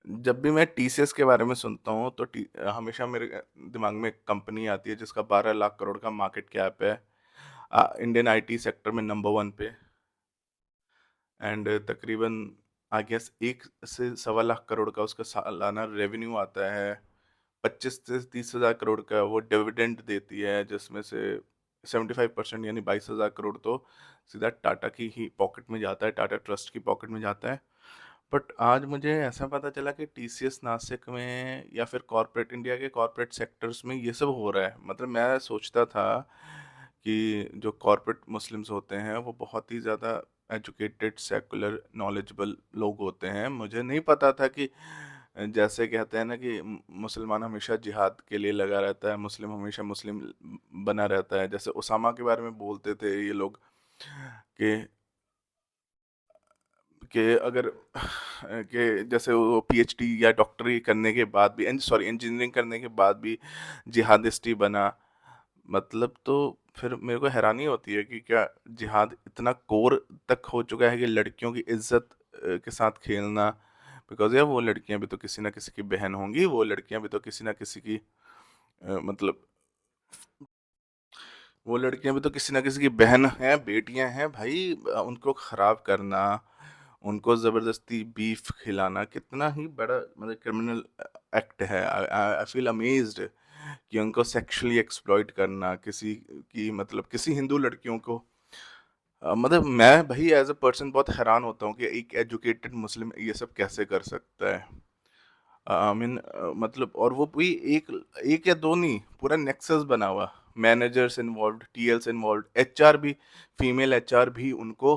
जब भी मैं टीसीएस के बारे में सुनता हूँ तो हमेशा मेरे दिमाग में एक कंपनी आती है जिसका 12 लाख करोड़ का मार्केट कैप है। इंडियन आईटी सेक्टर में नंबर 1 पे। एंड तकरीबन आई गेस 1 से सवा लाख करोड़ का उसका सालाना रेवेन्यू आता है। 25 से 30,000 करोड़ का वो डिविडेंड देती है, जिसमें से 75% यानी 22,000 करोड़ तो सीधा टाटा की ही पॉकेट में जाता है, टाटा ट्रस्ट की पॉकेट में जाता है। बट आज मुझे ऐसा पता चला कि टीसीएस नासिक में या फिर कॉर्पोरेट इंडिया के कॉर्पोरेट सेक्टर्स में ये सब हो रहा है। मतलब मैं सोचता था कि जो कॉर्पोरेट मुस्लिम्स होते हैं वो बहुत ही ज़्यादा एजुकेटेड, सेकुलर, नॉलेजेबल लोग होते हैं। मुझे नहीं पता था कि जैसे कहते हैं ना कि मुसलमान हमेशा जिहाद के लिए लगा रहता है, मुस्लिम हमेशा मुस्लिम बना रहता है। जैसे उसामा के बारे में बोलते थे ये लोग कि अगर कि जैसे वो पीएचडी या डॉक्टरी करने के बाद भी इंजीनियरिंग करने के बाद भी जिहादिस्ट ही बना। मतलब तो फिर मेरे को हैरानी होती है कि क्या जिहाद इतना कोर तक हो चुका है कि लड़कियों की इज्जत के साथ खेलना। बिकॉज यार वो लड़कियां भी तो किसी ना किसी की बहन होंगी, वो लड़कियां भी तो किसी ना किसी की मतलब वो लड़कियां भी तो किसी ना किसी की बहन हैं, बेटियां हैं भाई। उनको खराब करना, उनको जबरदस्ती बीफ खिलाना कितना ही बड़ा मतलब क्रिमिनल एक्ट है। आई फील अमेज्ड कि उनको सेक्सुअली एक्सप्लॉइट करना किसी की, मतलब किसी हिंदू लड़कियों को। मतलब मैं भाई एज अ पर्सन बहुत हैरान होता हूँ कि एक एजुकेटेड मुस्लिम ये सब कैसे कर सकता है। आई मीन मतलब, और वो भी एक एक या दो नहीं, पूरा नेक्सस बना हुआ। Managers involve, TLs involve, HR भी, फीमेल एचआर भी उनको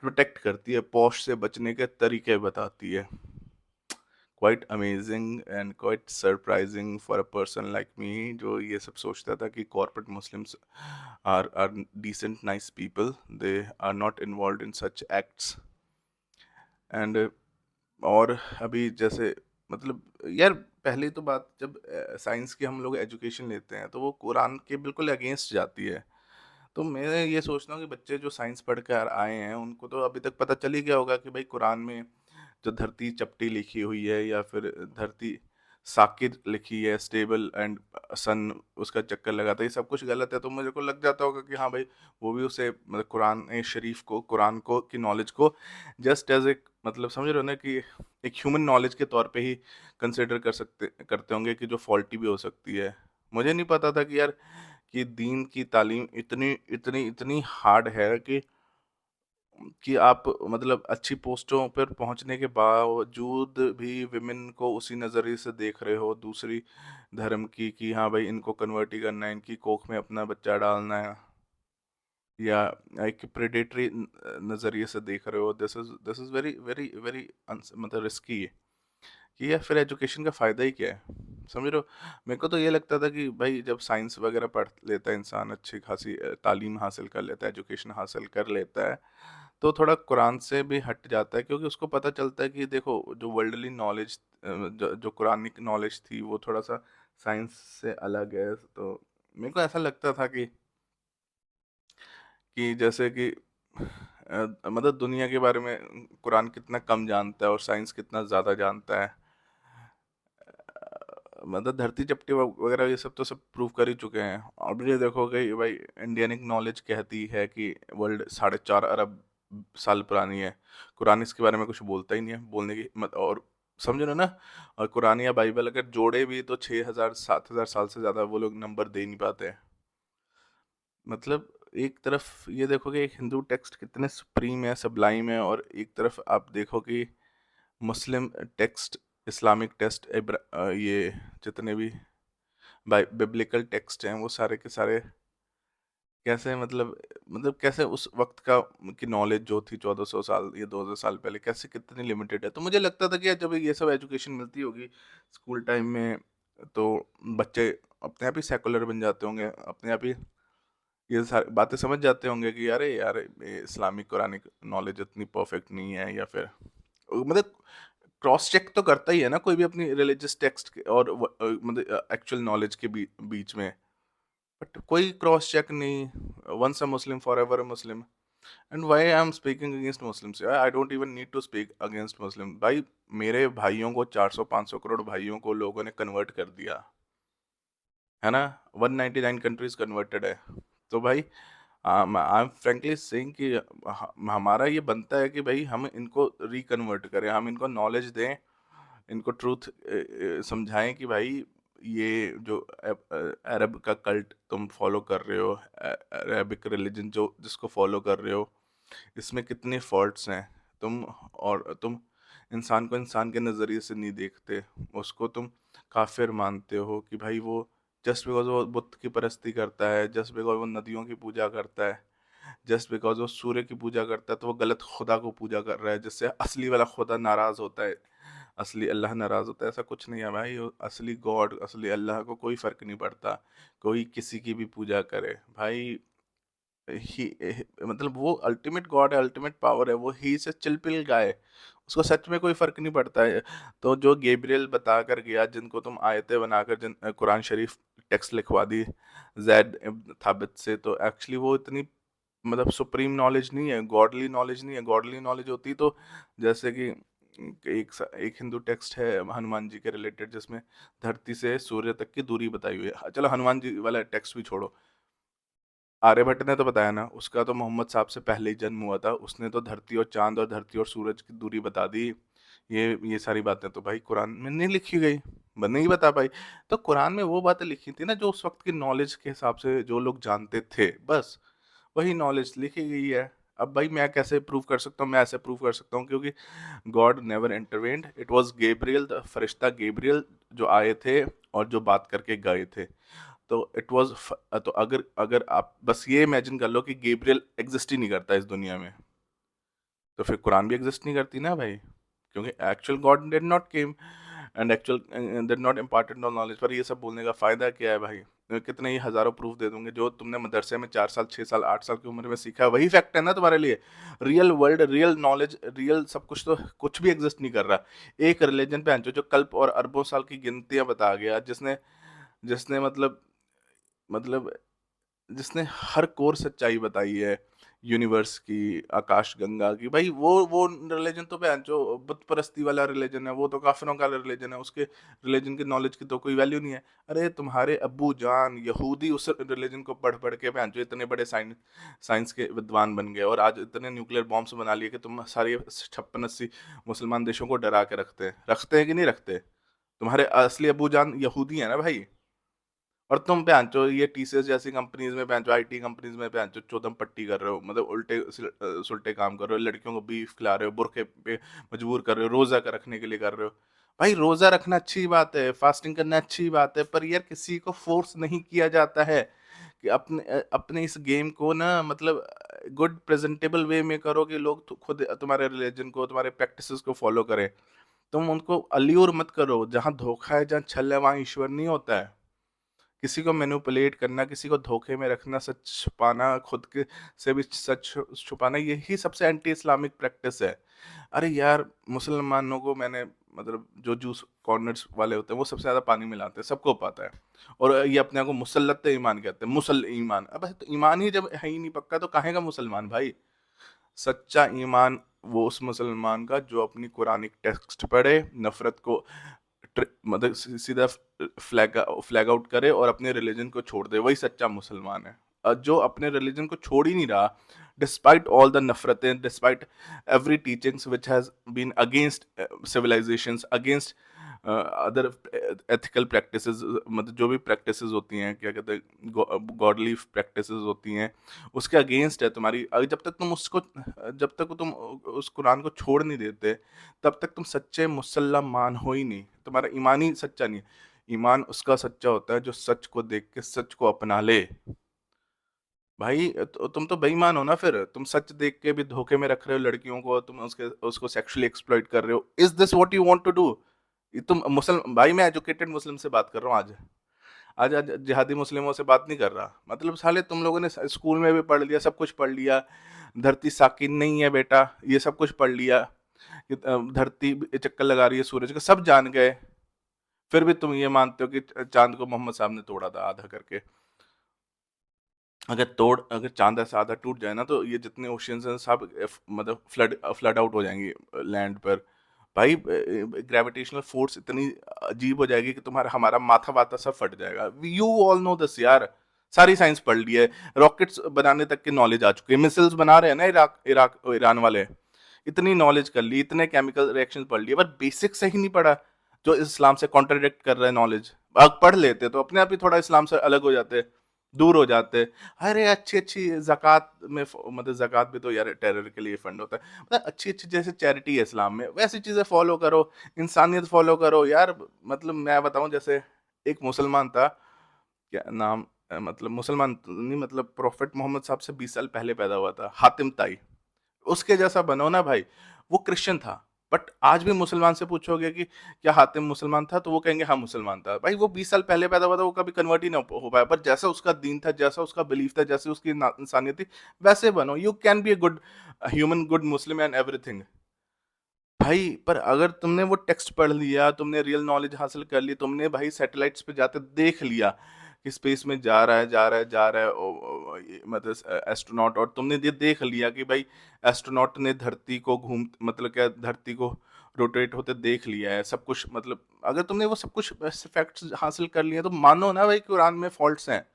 प्रोटेक्ट करती है, पॉश से बचने के तरीके बताती है। Quite amazing and quite surprising for a person like me जो ये सब सोचता था कि corporate Muslims are decent nice people, they are not involve in such acts. And और अभी जैसे मतलब यार, पहली तो बात, जब साइंस की हम लोग एजुकेशन लेते हैं तो वो कुरान के बिल्कुल अगेंस्ट जाती है। तो मैं ये सोचता हूँ कि बच्चे जो साइंस पढ़ कर आए हैं उनको तो अभी तक पता चल ही गया होगा कि भाई कुरान में जो धरती चपटी लिखी हुई है या फिर धरती साकित लिखी है, स्टेबल एंड सन उसका चक्कर लगाता है, ये सब कुछ गलत है। तो मुझे को लग जाता होगा कि हाँ भाई, वो भी उसे मतलब कुरान शरीफ को, कुरान को की नॉलेज को जस्ट एज एक, मतलब समझ रहे हो ना कि एक ह्यूमन नॉलेज के तौर पे ही कंसिडर करते होंगे कि जो फॉल्टी भी हो सकती है। मुझे नहीं पता था कि यार कि दीन की तालीम इतनी इतनी इतनी हार्ड है कि आप मतलब अच्छी पोस्टों पर पहुंचने के बावजूद भी विमेन को उसी नज़रिए से देख रहे हो, दूसरी धर्म की, कि हाँ भाई इनको कन्वर्ट ही करना है, इनकी कोख में अपना बच्चा डालना है, या एक प्रेडेटरी नज़रिए से देख रहे हो। This is very very very मतलब रिस्की है कि यार फिर एजुकेशन का फ़ायदा ही क्या है। समझ रहे हो? मेरे को तो ये लगता था कि भाई जब साइंस वगैरह पढ़ लेता है इंसान, अच्छी खासी तालीम हासिल कर लेता है, एजुकेशन हासिल कर लेता है, तो थोड़ा कुरान से भी हट जाता है, क्योंकि उसको पता चलता है कि देखो जो वर्ल्डली नॉलेज, जो कुरानिक नॉलेज थी वो थोड़ा सा साइंस से अलग है। तो मेरे को ऐसा लगता था कि जैसे कि मतलब दुनिया के बारे में कुरान कितना कम जानता है और साइंस कितना ज़्यादा जानता है। मतलब धरती चपटी वगैरह ये सब तो सब प्रूव कर ही चुके हैं। अब ये देखोगे कि भाई इंडियनिक नॉलेज कहती है कि वर्ल्ड 4.5 अरब साल पुरानी है। कुरान इसके बारे में कुछ बोलता ही नहीं है, बोलने की मत। और समझो ना ना, और कुरान या बाइबल अगर जोड़े भी तो 6,000 7,000 साल से ज़्यादा वो लोग नंबर दे नहीं पाते हैं। मतलब एक तरफ ये देखो कि एक हिंदू टेक्स्ट कितने सुप्रीम है, सबलाइम है, और एक तरफ आप देखो कि मुस्लिम टेक्स्ट, इस्लामिक टेक्स्ट, ये जितने भी बिब्लिकल टेक्स्ट हैं वो सारे के सारे कैसे मतलब कैसे उस वक्त का की नॉलेज जो थी 1400 साल या 2000 साल पहले, कैसे कितनी लिमिटेड है। तो मुझे लगता था कि यार जब ये सब एजुकेशन मिलती होगी स्कूल टाइम में, तो बच्चे अपने आप ही सेकुलर बन जाते होंगे, अपने आप ही ये सारी बातें समझ जाते होंगे कि यार यार ये इस्लामिक कुरानिक नॉलेज इतनी परफेक्ट नहीं है, या फिर मतलब क्रॉस चेक तो करता ही है ना कोई भी अपनी रिलीजियस टेक्स्ट और मतलब एक्चुअल नॉलेज के बीच में। बट कोई क्रॉस चेक नहीं, once a Muslim forever a Muslim. And why I am speaking against Muslims? I don't even need to speak against Muslim भाई। मेरे भाइयों को 400-500 करोड़ भाइयों को लोगों ने कन्वर्ट कर दिया है ना। 199 कंट्रीज कन्वर्टेड है। तो भाई आई एम फ्रेंकली सेइंग कि हमारा ये बनता है कि भाई हम इनको रिकन्वर्ट करें, हम इनको नॉलेज दें, इनको ट्रूथ समझाएं कि भाई ये जो अरब का कल्ट तुम फॉलो कर रहे हो, अरबिक रिलीजन जो जिसको फॉलो कर रहे हो, इसमें कितने फॉल्ट्स हैं। तुम इंसान को इंसान के नज़रिए से नहीं देखते, उसको तुम काफिर मानते हो कि भाई वो जस्ट बिकॉज वो बुत की परस्ती करता है, जस्ट बिकॉज वो नदियों की पूजा करता है, जस्ट बिकॉज वो सूर्य की पूजा करता है, तो वो गलत खुदा को पूजा कर रहा है, जिससे असली वाला खुदा नाराज होता है, असली अल्लाह नाराज होता है। ऐसा कुछ नहीं है भाई। असली गॉड, असली अल्लाह को कोई फर्क नहीं पड़ता, कोई किसी की भी पूजा करे भाई। ही मतलब वो अल्टीमेट गॉड है, अल्टीमेट पावर है, वो ही से चिलपिल गाय, उसको सच में कोई फर्क नहीं पड़ता है। तो जो गेब्रियल बता कर गया, जिनको तुम आयतें बनाकर जिन कुरान शरीफ टेक्स्ट लिखवा दी जैद इब्न थाबित से, तो एक्चुअली वो इतनी मतलब सुप्रीम नॉलेज नहीं है, गॉडली नॉलेज नहीं है। गॉडली नॉलेज होती तो जैसे कि एक हिंदू टेक्स्ट है हनुमान जी के रिलेटेड, जिसमें धरती से सूर्य तक की दूरी बताई हुई है। चलो हनुमान जी वाला टेक्स्ट भी छोड़ो, आर्यभट्ट ने तो बताया ना, उसका तो मोहम्मद साहब से पहले ही जन्म हुआ था, उसने तो धरती और चांद और धरती और सूरज की दूरी बता दी। ये सारी बातें तो भाई कुरान में नहीं लिखी गई, नहीं बता पाई। तो कुरान में वो बातें लिखी थी ना जो उस वक्त की नॉलेज के हिसाब से जो लोग जानते थे, बस वही नॉलेज लिखी गई है। अब भाई मैं कैसे प्रूव कर सकता हूँ? मैं ऐसे प्रूव कर सकता हूँ क्योंकि God never intervened, it was Gabriel, फरिश्ता गेब्रियल जो आए थे और जो बात करके गए थे। तो इट वाज, तो अगर अगर आप बस ये इमेजिन कर लो कि गेब्रियल एग्जिस्ट ही नहीं करता इस दुनिया में, तो फिर कुरान भी एग्जिस्ट नहीं करती ना भाई, क्योंकि actual God did not came and actual did not imparted no knowledge. पर ये सब बोलने का फायदा क्या है भाई? मैं कितने ही हजारों प्रूफ दे दूंगे, जो तुमने मदरसे में 4 साल 6 साल 8 साल की उम्र में सीखा है वही फैक्ट है ना तुम्हारे लिए। Real world, real knowledge, real सब कुछ तो कुछ भी एग्जिस्ट नहीं कर रहा। एक रिलीजन पे जो कल्प और अरबों साल की गिनतियां बता गया, जिसने जिसने मतलब जिसने हर कोर सच्चाई बताई है, यूनिवर्स की, आकाश गंगा की। भाई वो रिलीजन तो जो बुत परस्ती वाला रिलीजन है, वो तो काफिरों का रिलीजन है, उसके रिलीजन की नॉलेज की तो कोई वैल्यू नहीं है। अरे तुम्हारे अब्बू जान यहूदी उस रिलीजन को पढ़ पढ़ के जो इतने बड़े साइंस साइंस के विद्वान बन गए, और आज इतने न्यूक्लियर बॉम्ब्स बना लिए कि तुम सारे 56-80 मुसलमान देशों को डरा के रखते हैं कि नहीं रखते? तुम्हारे असली अब्बू जान यहूदी है ना भाई। और तुम जो ये टीसीएस जैसी कंपनीज में जो आईटी कंपनीज में जो चौदम पट्टी कर रहे हो, मतलब उल्टे सुलटे काम कर रहे हो, लड़कियों को बीफ खिला रहे हो, बुरके पे मजबूर कर रहे हो, रोजा का रखने के लिए कर रहे हो। भाई रोजा रखना अच्छी बात है, फास्टिंग करना अच्छी बात है, पर यार किसी को फोर्स नहीं किया जाता है कि अपने इस गेम को ना, मतलब गुड प्रेजेंटेबल वे में करो कि लोग खुद तुम्हारे रिलीजन को, तुम्हारे प्रैक्टिसेस को फॉलो करें। तुम उनको अल्यूर मत करो, जहाँ धोखा है, जहाँ छल है, वहां ईश्वर नहीं होता है। किसी को मैनिपुलेट करना, किसी को धोखे में रखना, सच छुपाना, खुद के से भी सच छुपाना, यही सबसे एंटी इस्लामिक प्रैक्टिस है। अरे यार मुसलमानों को मैंने, मतलब जो जूस कॉर्नर्स वाले होते हैं वो सबसे ज्यादा पानी मिलाते हैं, सबको पता है। और ये अपने आप को मुसल्लत ईमान कहते हैं, मुसल ईमान। अब तो ईमान ही जब है ही नहीं पक्का, तो काहे का मुसलमान भाई? सच्चा ईमान वो उस मुसलमान का जो अपनी कुरानिक टेक्स्ट पढ़े, नफरत को मतलब सीधा फ्लैग आउट करे और अपने रिलीजन को छोड़ दे, वही सच्चा मुसलमान है। जो अपने रिलीजन को छोड़ ही नहीं रहा, डिस्पाइट ऑल द नफरतें, despite every teachings which has been against civilisations, against other ethical practices, मतलब जो भी प्रैक्टिसेस होती हैं, क्या कहते हैं, गॉडली प्रैक्टिसेस होती हैं, उसके अगेंस्ट है तुम्हारी। जब तक तुम उस कुरान को छोड़ नहीं देते, तब तक तुम सच्चे मुसलमान हो ही नहीं, तुम्हारा ईमान ही सच्चा नहीं है। ईमान उसका सच्चा होता है जो सच को देख के सच को अपना ले। भाई तुम तो बेईमान हो ना, फिर तुम सच देख के भी धोखे में रख रहे हो लड़कियों को, तुम उसके उसको सेक्सुअली एक्सप्लॉइट कर रहे हो। Is this what you want to do? तुम मुस्लिम भाई, मैं एजुकेटेड मुस्लिम से बात कर रहा हूँ आज। आज जिहादी मुस्लिमों से बात नहीं कर रहा। मतलब साले तुम लोगों ने स्कूल में भी पढ़ लिया, सब कुछ पढ़ लिया, धरती साकिन नहीं है बेटा, ये सब कुछ पढ़ लिया कि धरती चक्कर लगा रही है सूरज का, सब जान गए। फिर भी तुम ये मानते हो कि चांद को मोहम्मद साहब ने तोड़ा था आधा करके। अगर चाँद ऐसा आधा टूट जाए ना, तो ये जितने ओशियंस हैं सब मतलब फ्लड आउट हो जाएँगी लैंड पर। भाई ग्रेविटेशनल फोर्स इतनी अजीब हो जाएगी कि तुम्हारा हमारा माथा-वाथा सब फट जाएगा। यू ऑल नो दिस यार, सारी साइंस पढ़ ली है, रॉकेट्स बनाने तक की नॉलेज आ चुकी है, मिसाइल्स बना रहे हैं ना इराक इराक ईरान वाले। इतनी नॉलेज कर ली, इतने केमिकल रिएक्शंस पढ़ लिए, पर बेसिक से ही नहीं पढ़ा, जो इस्लाम से कॉन्ट्राडिक्ट कर रहा है नॉलेज। पढ़ लेते तो अपने आप ही थोड़ा इस्लाम से अलग हो जाते, दूर हो जाते। अरे अच्छी-अच्छी ज़कात में मतलब ज़कात भी तो यार टेरर के लिए फंड होता है। मतलब अच्छी-अच्छी जैसे चैरिटी है इस्लाम में, वैसी चीज़ें फ़ॉलो करो, इंसानियत फ़ॉलो करो यार। मतलब मैं बताऊँ, जैसे एक मुसलमान था, क्या नाम मतलब मुसलमान तो नहीं, मतलब प्रोफेट मोहम्मद साहब से 20 साल पहले पैदा हुआ था, हातिम ताई। उसके जैसा बनो ना भाई। वो क्रिश्चियन था, बट आज भी मुसलमान से पूछोगे कि क्या हातिम मुसलमान था, तो वो कहेंगे हाँ मुसलमान था। भाई वो 20 साल पहले पैदा हुआ था, वो कभी कन्वर्ट ही ना हो पाया, पर जैसा उसका दीन था, जैसा उसका बिलीफ था, जैसे उसकी इंसानियत थी, वैसे बनो। You can be a good human, good Muslim and everything. भाई पर अगर तुमने वो टेक्स्ट पढ़ लिया, तुमने रियल नॉलेज हासिल कर ली, तुमने भाई सैटेलाइट्स पे जाते देख लिया कि स्पेस में जा रहा है, जा रहा है, जा रहा है, मतलब एस्ट्रोनॉट, और तुमने ये देख लिया कि भाई एस्ट्रोनॉट ने धरती को घूम मतलब क्या धरती को रोटेट होते देख लिया है सब कुछ। मतलब अगर तुमने वो सब कुछ फैक्ट्स हासिल कर लिए, तो मानो ना भाई कुरान में फॉल्ट्स हैं।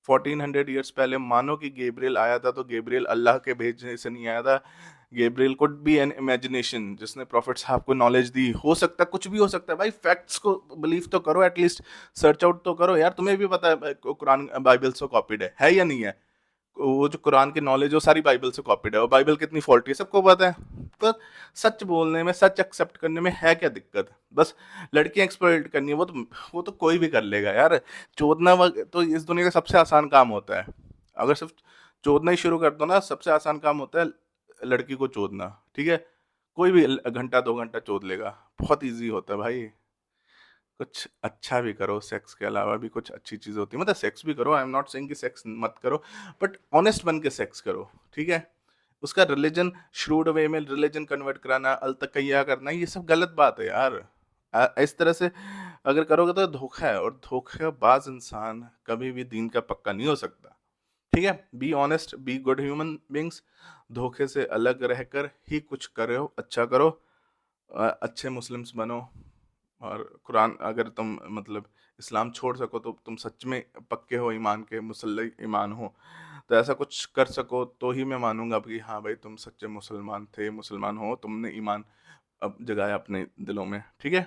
1400 ईयर्स पहले मानो कि गैब्रियल आया था, तो गैब्रियल अल्लाह के भेजने से नहीं आया था। Gabriel could be N imagination, जिसने प्रॉफिट साहब को नॉलेज दी। हो सकता है, कुछ भी हो सकता है भाई। फैक्ट्स को बिलीव तो करो, एटलीस्ट सर्च आउट तो करो यार। तुम्हें भी पता है कुरान बाइबल से कॉपीड है या नहीं है? वो जो कुरान की नॉलेज है वो सारी बाइबल से कॉपीड है, और बाइबल कितनी फॉल्टी है सबको पता है। तो सच बोलने में, सच एक्सेप्ट करने में है क्या दिक्कत? बस लड़कियां एक्सप्लॉइट करनी है, वो तो कोई भी कर लेगा यार। चोदना तो इस दुनिया का सबसे आसान काम होता है। अगर सिर्फ चोदना ही शुरू कर दो ना, सबसे आसान काम होता है लड़की को चोदना। ठीक है, कोई भी घंटा 2 घंटा चोद लेगा, बहुत ईजी होता है भाई। कुछ अच्छा भी करो, सेक्स के अलावा भी कुछ अच्छी चीज़ होती है। मतलब सेक्स भी करो, आई एम नॉट सेइंग कि सेक्स मत करो, बट ऑनेस्ट बन के सेक्स करो, ठीक है? उसका रिलीजन श्रूड वे में रिलीजन कन्वर्ट कराना, अलतकैया करना, ये सब गलत बात है यार। इस तरह से अगर करोगे तो धोखा है, और धोखेबाज इंसान कभी भी दीन का पक्का नहीं हो सकता, ठीक है? Be honest, be good human beings. धोखे से अलग रहकर ही कुछ करो, अच्छा करो, अच्छे मुस्लिम्स बनो। और कुरान अगर तुम मतलब इस्लाम छोड़ सको, तो तुम सच में पक्के हो ईमान के, मुसल्लि ईमान हो, तो ऐसा कुछ कर सको तो ही मैं मानूंगा कि हाँ भाई तुम सच्चे मुसलमान थे, मुसलमान हो, तुमने ईमान अब जगाया अपने दिलों में, ठीक है?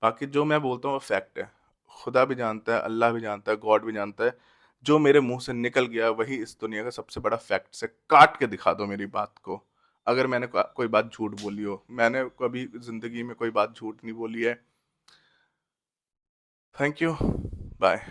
बाकी जो मैं बोलता हूँ वो फैक्ट है। खुदा भी जानता है, अल्लाह भी जानता है, गॉड भी जानता है। जो मेरे मुंह से निकल गया वही इस दुनिया का सबसे बड़ा फैक्ट है। काट के दिखा दो मेरी बात को, अगर मैंने कोई बात झूठ बोली हो। मैंने कभी जिंदगी में कोई बात झूठ नहीं बोली है। Thank you, bye.